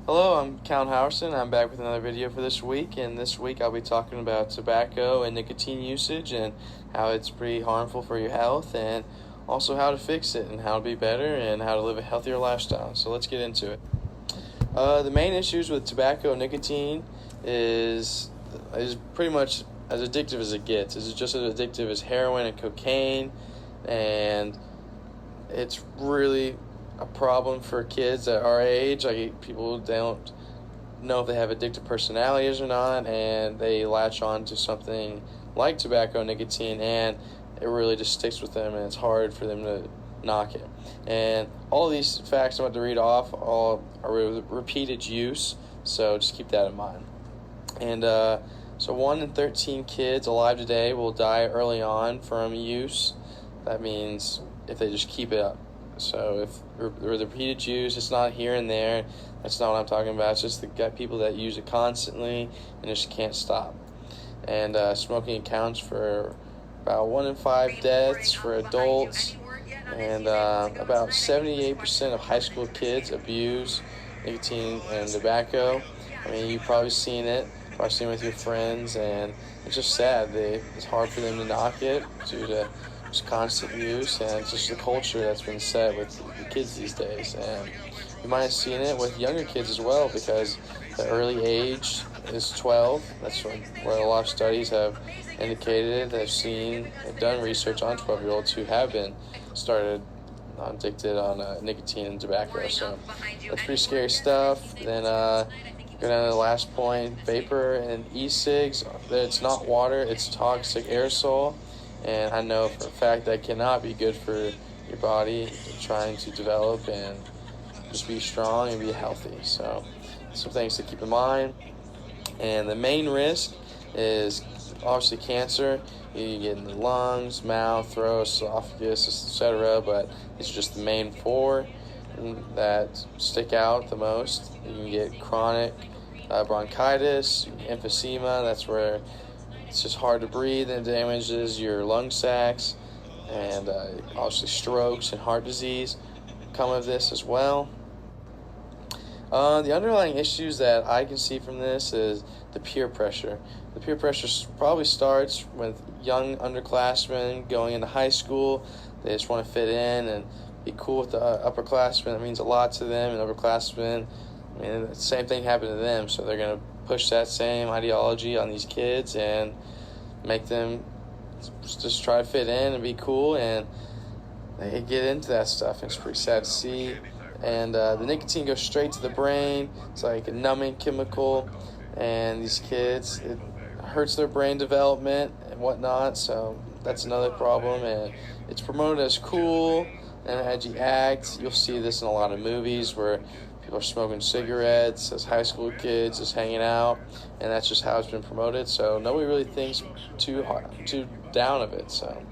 Hello, I'm Count Howerson. I'm back with another video for this week, and this week I'll be talking about tobacco and nicotine usage and how it's pretty harmful for your health, and also how to fix it and how to be better and how to live a healthier lifestyle. So let's get into it. The main issues with tobacco and nicotine is pretty much as addictive as it gets. It's just as addictive as heroin and cocaine, and it's really a problem for kids at our age. Like, people don't know if they have addictive personalities or not, and they latch on to something like tobacco, nicotine, and it really just sticks with them, and it's hard for them to knock it. And all of these facts I'm about to read off all are repeated use, so just keep that in mind. And so 1 in 13 kids alive today will die early on from use. That means if they just keep it up. So if the repeated use, it's not here and there. That's not what I'm talking about. It's just the people that use it constantly and just can't stop. And smoking accounts for about 1 in 5 deaths for adults. And about 78% of high school kids abuse nicotine and tobacco. I mean, you've probably seen it. Probably seen it with your friends, and it's just sad. It's hard for them to knock it due to just constant use, and it's just the culture that's been set with the kids these days. And you might have seen it with younger kids as well, because the early age is 12. That's where a lot of studies have indicated. They've done research on 12-year-olds who have been started addicted on nicotine and tobacco. So that's pretty scary stuff. Then go down to the last point, vapor and e-cigs. It's not water, it's toxic aerosol. And I know for a fact that cannot be good for your body. You're trying to develop and just be strong and be healthy. So some things to keep in mind. And the main risk is obviously cancer. You get in the lungs, mouth, throat, esophagus, etc. But it's just the main four that stick out the most. You can get chronic bronchitis, emphysema. That's where it's just hard to breathe, and it damages your lung sacs. And obviously strokes and heart disease come of this as well. The underlying issues that I can see from this is the peer pressure. The peer pressure probably starts with young underclassmen going into high school. They just want to fit in and be cool with the upperclassmen. That means a lot to them, and upperclassmen, I mean, the same thing happened to them, so they're going to push that same ideology on these kids and make them just try to fit in and be cool, and they get into that stuff. It's pretty sad to see. And the nicotine goes straight to the brain. It's like a numbing chemical, and these kids, it hurts their brain development and whatnot, so that's another problem. And it's promoted as cool and an edgy act. You'll see this in a lot of movies where people are smoking cigarettes as high school kids, just hanging out, and that's just how it's been promoted. So nobody really thinks too down of it. So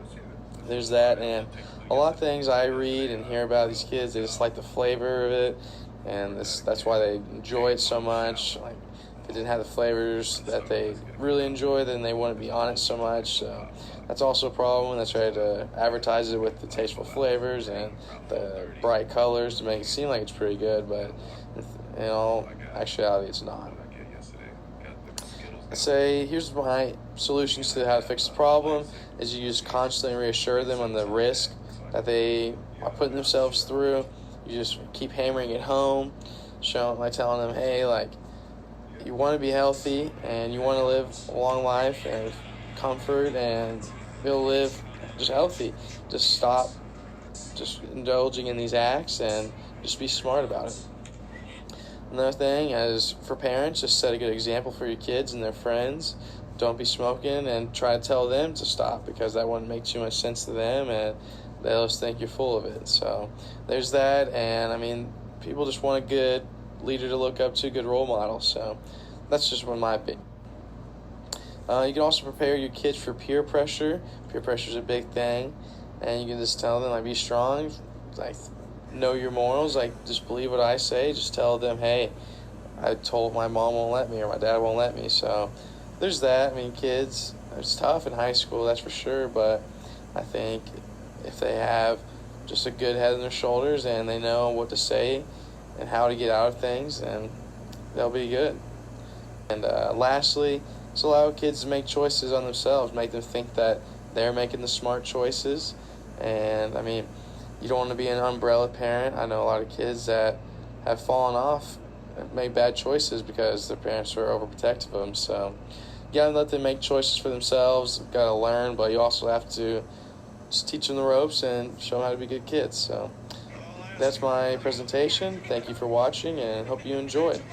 there's that. And a lot of things I read and hear about these kids, they just like the flavor of it, and that's why they enjoy it so much. Like, if it didn't have the flavors that they really enjoy, then they wouldn't be on it so much. So that's also a problem. That's try to advertise it with the tasteful flavors and the bright colors to make it seem like it's pretty good, but in all actuality, it's not. I say, here's my solutions to how to fix the problem, is you just constantly reassure them on the risk that they are putting themselves through. You just keep hammering it home, telling them, hey, like, you want to be healthy and you want to live a long life and comfort and be able to live just healthy. Just stop just indulging in these acts and just be smart about it. Another thing is, for parents, just set a good example for your kids and their friends. Don't be smoking, and try to tell them to stop, because that wouldn't make too much sense to them, and they'll just think you're full of it. So there's that. And I mean, people just want a good leader to look up to, a good role model. So that's just my opinion. You can also prepare your kids for peer pressure. Peer pressure is a big thing, and you can just tell them, like, be strong, like, know your morals, like, just believe what I say. Just tell them, hey, I told my mom won't let me, or my dad won't let me. So there's that. I mean, kids, it's tough in high school, that's for sure, but I think if they have just a good head on their shoulders and they know what to say and how to get out of things, and they'll be good. And lastly, just allow kids to make choices on themselves. Make them think that they're making the smart choices. And, I mean, you don't want to be an umbrella parent. I know a lot of kids that have fallen off, made bad choices because their parents were overprotective of them. So you got to let them make choices for themselves. Got to learn, but you also have to just teach them the ropes and show them how to be good kids. So that's my presentation. Thank you for watching, and hope you enjoyed.